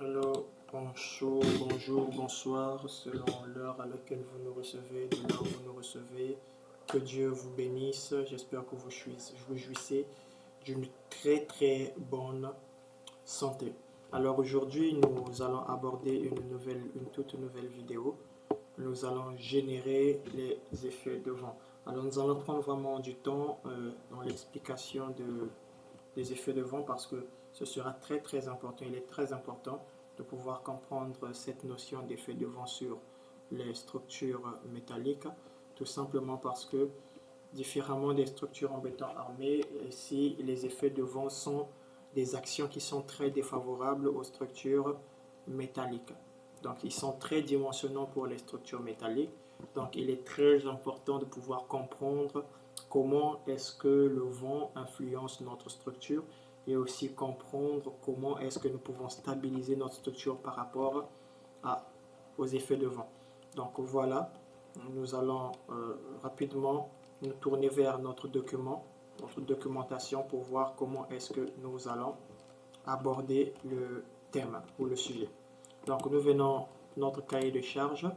Alors, bonjour, bonsoir, selon l'heure à laquelle vous nous recevez, de là où vous nous recevez. Que Dieu vous bénisse. J'espère que vous jouissez d'une très bonne santé. Alors aujourd'hui, nous allons aborder une toute nouvelle vidéo. Nous allons générer les effets de vent. Alors nous allons prendre vraiment du temps dans l'explication des effets de vent parce que ce sera très important. Il est très important de pouvoir comprendre cette notion d'effet de vent sur les structures métalliques, tout simplement parce que, différemment des structures en béton armé, ici les effets de vent sont des actions qui sont très défavorables aux structures métalliques. Donc ils sont très dimensionnants pour les structures métalliques. Donc il est très important de pouvoir comprendre comment est-ce que le vent influence notre structure et aussi comprendre comment est-ce que nous pouvons stabiliser notre structure par rapport aux effets de vent. Donc voilà, nous allons rapidement nous tourner vers notre documentation pour voir comment est-ce que nous allons aborder le thème ou le sujet. Donc nous venons notre cahier de charge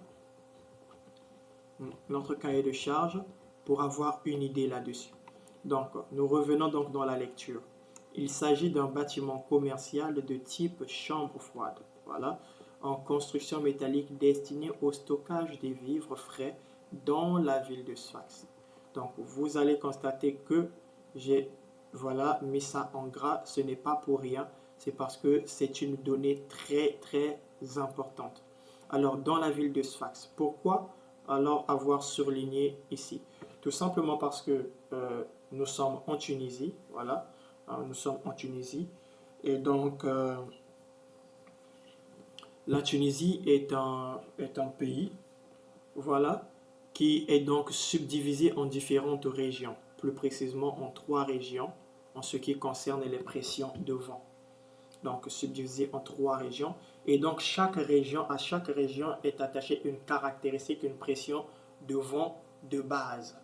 pour avoir une idée là-dessus. Donc nous revenons donc dans la lecture. Il s'agit d'un bâtiment commercial de type chambre froide, voilà, en construction métallique destiné au stockage des vivres frais dans la ville de Sfax. Donc vous allez constater que j'ai mis ça en gras, ce n'est pas pour rien, c'est parce que c'est une donnée très importante. Alors dans la ville de Sfax, pourquoi alors avoir surligné ici? Tout simplement parce que nous sommes en Tunisie, voilà, nous sommes en Tunisie, et donc la Tunisie est un pays, voilà, qui est donc subdivisé en différentes régions, plus précisément en 3 régions en ce qui concerne les pressions de vent. Donc subdivisé en 3 régions, et donc à chaque région est attachée une caractéristique, une pression de vent de base.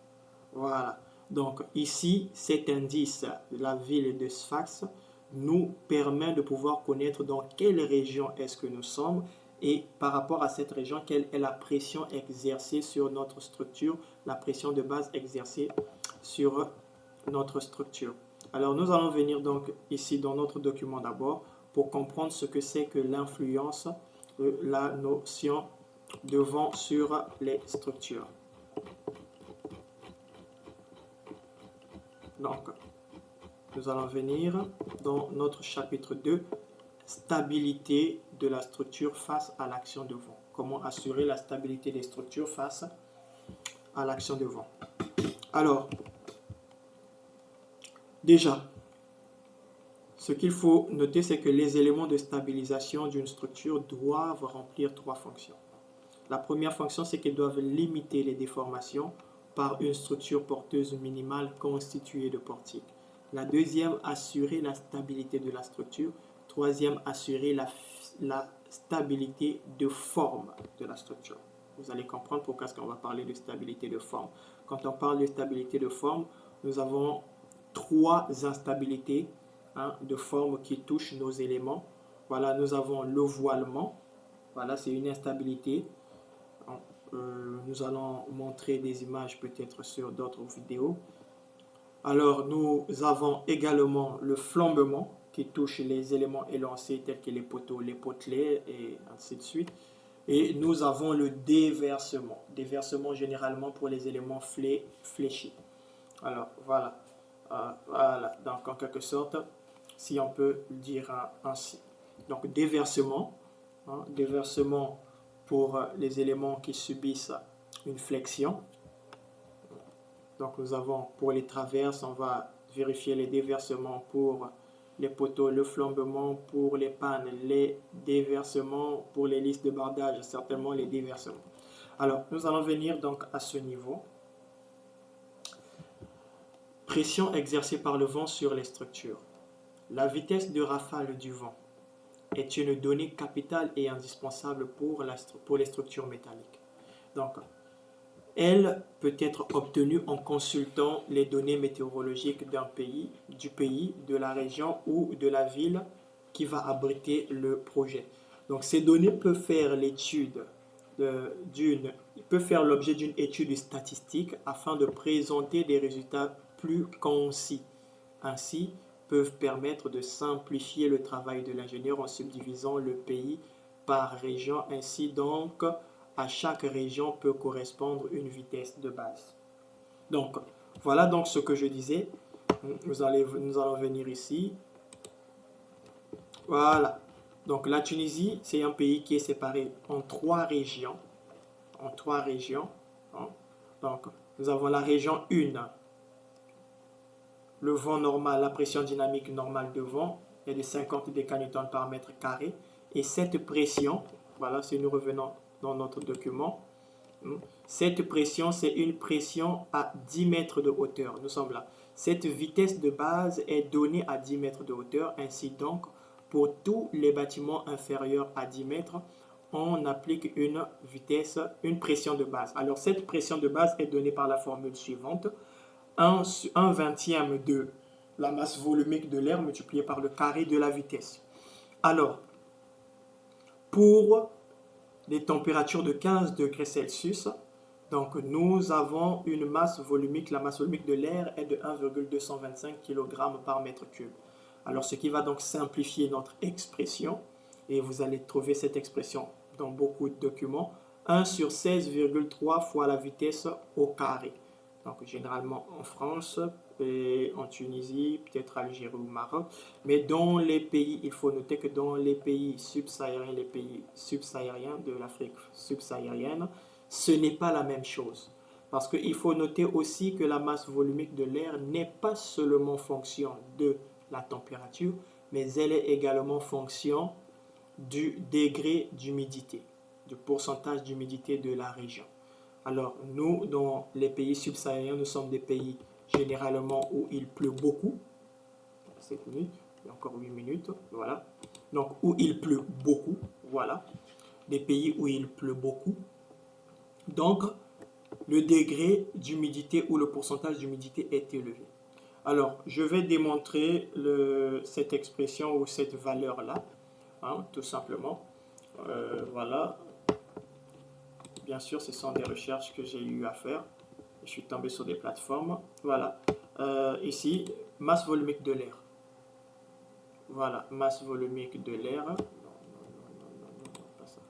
Voilà. Donc ici, cet indice, la ville de Sfax, nous permet de pouvoir connaître dans quelle région est-ce que nous sommes et par rapport à cette région, quelle est la pression exercée sur notre structure, la pression de base exercée sur notre structure. Alors nous allons venir donc ici dans notre document d'abord pour comprendre ce que c'est que l'influence, la notion de vent sur les structures. Donc, nous allons venir dans notre chapitre 2, stabilité de la structure face à l'action de vent. Comment assurer la stabilité des structures face à l'action de vent. Alors, déjà, ce qu'il faut noter, c'est que les éléments de stabilisation d'une structure doivent remplir 3 fonctions. La première fonction, c'est qu'ils doivent limiter les déformations par une structure porteuse minimale constituée de portiques. La deuxième, assurer la stabilité de la structure. Troisième, assurer la stabilité de forme de la structure. Vous allez comprendre pourquoi est-ce qu'on va parler de stabilité de forme. Quand on parle de stabilité de forme, nous avons 3 instabilités de forme qui touchent nos éléments. Voilà, nous avons le voilement. Voilà, c'est une instabilité. Nous allons montrer des images peut-être sur d'autres vidéos. Alors, nous avons également le flambement qui touche les éléments élancés tels que les poteaux, les potelets et ainsi de suite. Et nous avons le déversement. Déversement généralement pour les éléments fléchis. Alors, voilà. Voilà. Donc, en quelque sorte, si on peut le dire ainsi. Donc, déversement. Déversement pour les éléments qui subissent une flexion. Donc nous avons pour les traverses, on va vérifier les déversements pour les poteaux, le flambement pour les pannes, les déversements pour les listes de bardage, certainement les déversements. Alors nous allons venir donc à ce niveau. Pression exercée par le vent sur les structures. La vitesse de rafale du vent est une donnée capitale et indispensable pour les structures métalliques. Donc, elle peut être obtenue en consultant les données météorologiques du pays, de la région ou de la ville qui va abriter le projet. Donc ces données peuvent faire l'objet d'une étude statistique afin de présenter des résultats plus concis. Ainsi, peuvent permettre de simplifier le travail de l'ingénieur en subdivisant le pays par région. Ainsi donc, à chaque région peut correspondre une vitesse de base. Donc, voilà donc ce que je disais. Nous allons venir ici. Voilà. Donc, la Tunisie, c'est un pays qui est séparé en 3 régions. En 3 régions. Donc, nous avons la région 1. Le vent normal, la pression dynamique normale de vent est de 50 décanewtons par mètre carré. Et cette pression, voilà, si nous revenons dans notre document, cette pression, c'est une pression à 10 mètres de hauteur. Nous sommes là. Cette vitesse de base est donnée à 10 mètres de hauteur. Ainsi donc, pour tous les bâtiments inférieurs à 10 mètres, on applique une pression de base. Alors, cette pression de base est donnée par la formule suivante. 1 vingtième de la masse volumique de l'air multiplié par le carré de la vitesse. Alors, pour les températures de 15 degrés Celsius, donc nous avons une masse volumique, la masse volumique de l'air est de 1,225 kg par mètre cube. Alors, ce qui va donc simplifier notre expression, et vous allez trouver cette expression dans beaucoup de documents, 1 sur 16,3 fois la vitesse au carré. Donc, généralement en France, et en Tunisie, peut-être Algérie ou Maroc. Mais dans les pays, il faut noter que dans les pays subsahariens, de l'Afrique subsaharienne, ce n'est pas la même chose. Parce qu'il faut noter aussi que la masse volumique de l'air n'est pas seulement fonction de la température, mais elle est également fonction du degré d'humidité, du pourcentage d'humidité de la région. Alors, nous, dans les pays subsahariens, nous sommes des pays généralement où il pleut beaucoup. 7 minutes, il y a encore 8 minutes, voilà. Donc, où il pleut beaucoup, voilà. Des pays où il pleut beaucoup. Donc, le degré d'humidité ou le pourcentage d'humidité est élevé. Alors, je vais démontrer cette expression ou cette valeur-là, tout simplement. Voilà. Bien sûr, ce sont des recherches que j'ai eu à faire. Je suis tombé sur des plateformes. Voilà. Ici, masse volumique de l'air. Voilà, masse volumique de l'air. Non, pas ça,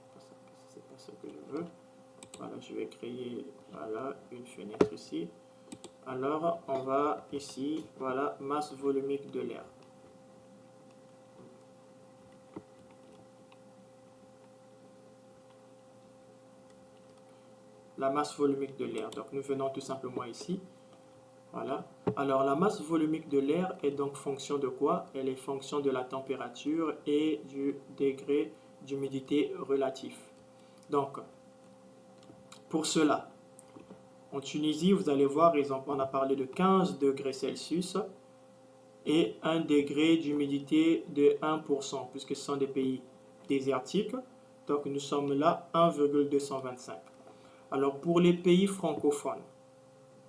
c'est pas ce que je veux. Voilà, je vais créer une fenêtre ici. Alors, on va ici, voilà, masse volumique de l'air. La masse volumique de l'air. Donc, nous venons tout simplement ici. Voilà. Alors, la masse volumique de l'air est donc fonction de quoi? Elle est fonction de la température et du degré d'humidité relatif. Donc, pour cela, en Tunisie, vous allez voir, on a parlé de 15 degrés Celsius et un degré d'humidité de 1%, puisque ce sont des pays désertiques. Donc, nous sommes là 1,225. Alors, pour les pays francophones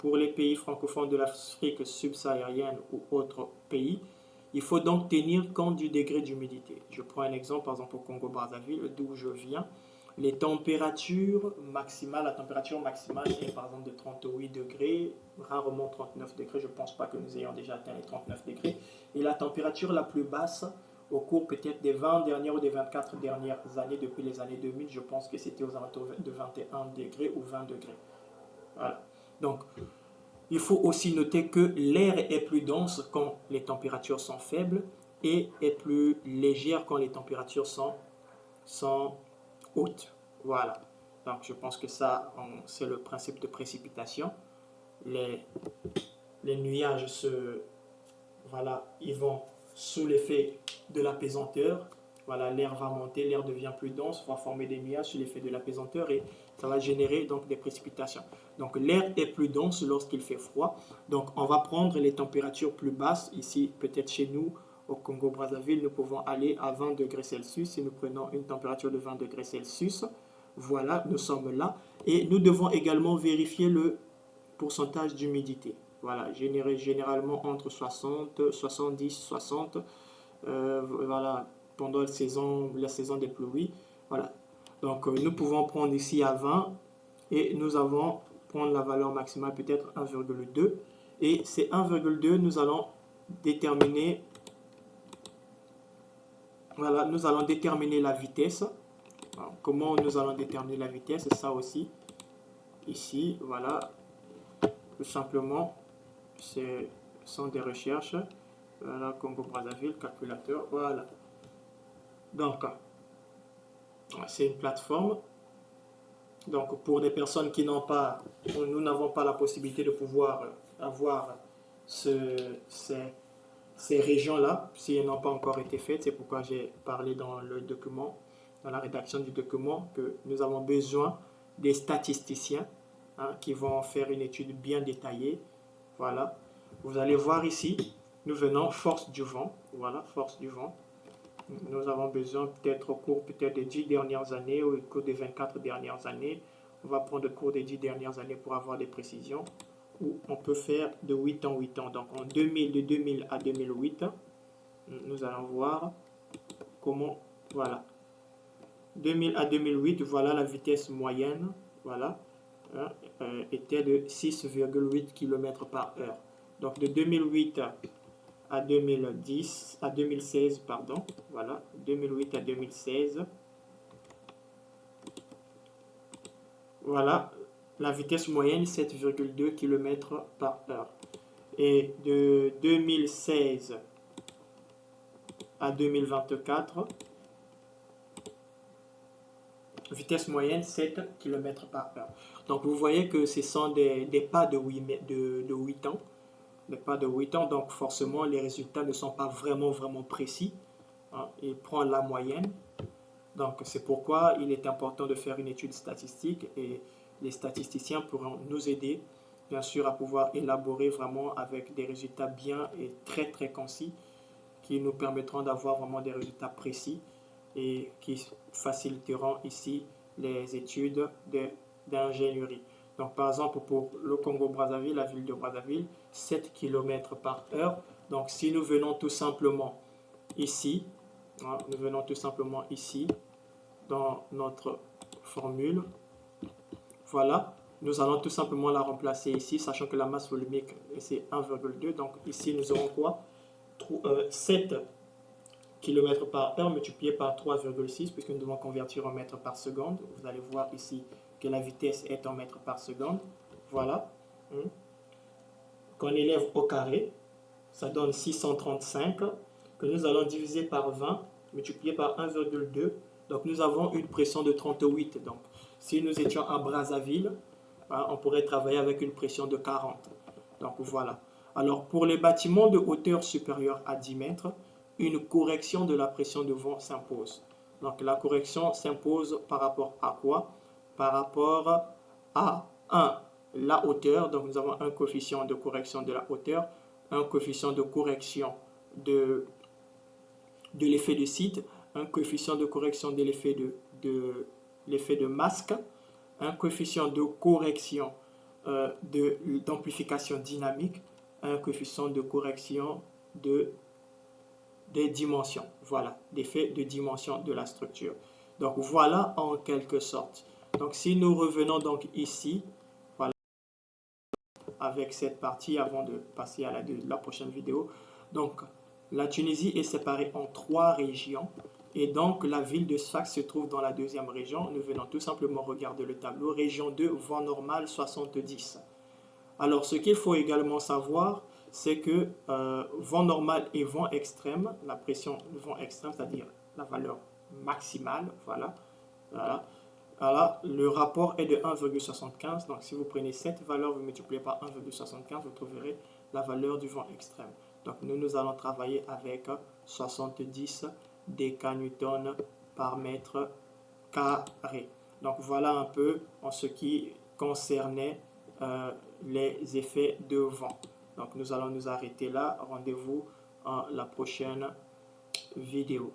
de l'Afrique subsaharienne ou autres pays, il faut donc tenir compte du degré d'humidité. Je prends un exemple, par exemple au Congo-Brazzaville, d'où je viens. La température maximale est par exemple de 38 degrés, rarement 39 degrés. Je ne pense pas que nous ayons déjà atteint les 39 degrés. Et la température la plus basse, au cours peut-être des 20 dernières ou des 24 dernières années, depuis les années 2000, je pense que c'était aux alentours de 21 degrés ou 20 degrés. Voilà. Donc, il faut aussi noter que l'air est plus dense quand les températures sont faibles et est plus légère quand les températures sont hautes. Voilà. Donc, je pense que ça, c'est le principe de précipitation. Les nuages ils vont sous l'effet de l'apesanteur. Voilà, l'air va monter, l'air devient plus dense, va former des nuages sous l'effet de l'apesanteur et ça va générer donc des précipitations. Donc l'air est plus dense lorsqu'il fait froid. Donc on va prendre les températures plus basses. Ici, peut-être chez nous, au Congo-Brazzaville, nous pouvons aller à 20 degrés Celsius. Si nous prenons une température de 20 degrés Celsius, voilà, nous sommes là. Et nous devons également vérifier le pourcentage d'humidité. Voilà, généralement entre 60, 70, 60. Voilà, pendant la saison des pluies. Voilà. Donc, nous pouvons prendre ici à 20 et nous allons prendre la valeur maximale, peut-être 1,2. Et c'est 1,2, nous allons déterminer, voilà, nous allons déterminer la vitesse. Alors, comment nous allons déterminer la vitesse? Ça aussi, ici, voilà, tout simplement, ce sont des recherches. Voilà, Congo-Brazzaville, calculateur, voilà. Donc, c'est une plateforme. Donc, pour des personnes qui n'ont pas, nous n'avons pas la possibilité de pouvoir avoir ces régions-là, si elles n'ont pas encore été faites, c'est pourquoi j'ai parlé dans le document, dans la rédaction du document, que nous avons besoin des statisticiens qui vont faire une étude bien détaillée. Voilà. Vous allez voir ici, nous venons force du vent. Voilà, force du vent. Nous avons besoin peut-être au cours des 10 dernières années ou au cours des 24 dernières années. On va prendre le cours des 10 dernières années pour avoir des précisions. Ou on peut faire de 8 ans, 8 ans. Donc en 2000, de 2000 à 2008, nous allons voir comment, voilà. 2000 à 2008, voilà la vitesse moyenne, voilà, était de 6,8 km par heure. Donc de 2008 à 2016, pardon, voilà, 2008 à 2016, voilà, la vitesse moyenne 7,2 km par heure. Et de 2016 à 2024, vitesse moyenne 7 km par heure. Donc vous voyez que ce sont des pas de 8 ans. Des pas de 8 ans, donc forcément les résultats ne sont pas vraiment précis. Il prend la moyenne. Donc c'est pourquoi il est important de faire une étude statistique et les statisticiens pourront nous aider, bien sûr, à pouvoir élaborer vraiment avec des résultats bien et très concis qui nous permettront d'avoir vraiment des résultats précis et qui faciliteront ici les études d'ingénierie. Donc par exemple pour le Congo-Brazzaville, la ville de Brazzaville, 7 km par heure. Donc si nous venons tout simplement ici, nous venons tout simplement ici dans notre formule, voilà, nous allons tout simplement la remplacer ici, sachant que la masse volumique c'est 1,2. Donc ici nous aurons quoi? 7 km par heure multiplié par 3,6, puisque nous devons convertir en mètres par seconde. Vous allez voir ici que la vitesse est en mètres par seconde. Voilà. Qu'on élève au carré, ça donne 635, que nous allons diviser par 20, multiplié par 1,2. Donc nous avons une pression de 38. Donc si nous étions à Brazzaville, on pourrait travailler avec une pression de 40. Donc voilà. Alors pour les bâtiments de hauteur supérieure à 10 mètres, une correction de la pression de vent s'impose. Donc la correction s'impose par rapport à quoi? Par rapport à 1, la hauteur. Donc nous avons un coefficient de correction de la hauteur, un coefficient de correction de l'effet de site, un coefficient de correction de l'effet de masque, un coefficient de correction d'amplification dynamique, un coefficient de correction des dimensions, voilà, d'effet de dimension de la structure. Donc voilà en quelque sorte. Donc si nous revenons donc ici, voilà, avec cette partie avant de passer à la prochaine vidéo. Donc la Tunisie est séparée en 3 régions et donc la ville de Sfax se trouve dans la 2e région. Nous venons tout simplement regarder le tableau. Région 2, vent normal 70. Alors ce qu'il faut également savoir, c'est que vent normal et vent extrême, la pression de vent extrême, c'est-à-dire la valeur maximale, voilà, le rapport est de 1,75. Donc si vous prenez cette valeur, vous multipliez par 1,75, vous trouverez la valeur du vent extrême. Donc nous allons travailler avec 70 décanewtons par mètre carré. Donc voilà un peu en ce qui concernait les effets de vent. Donc nous allons nous arrêter là. Rendez-vous à la prochaine vidéo.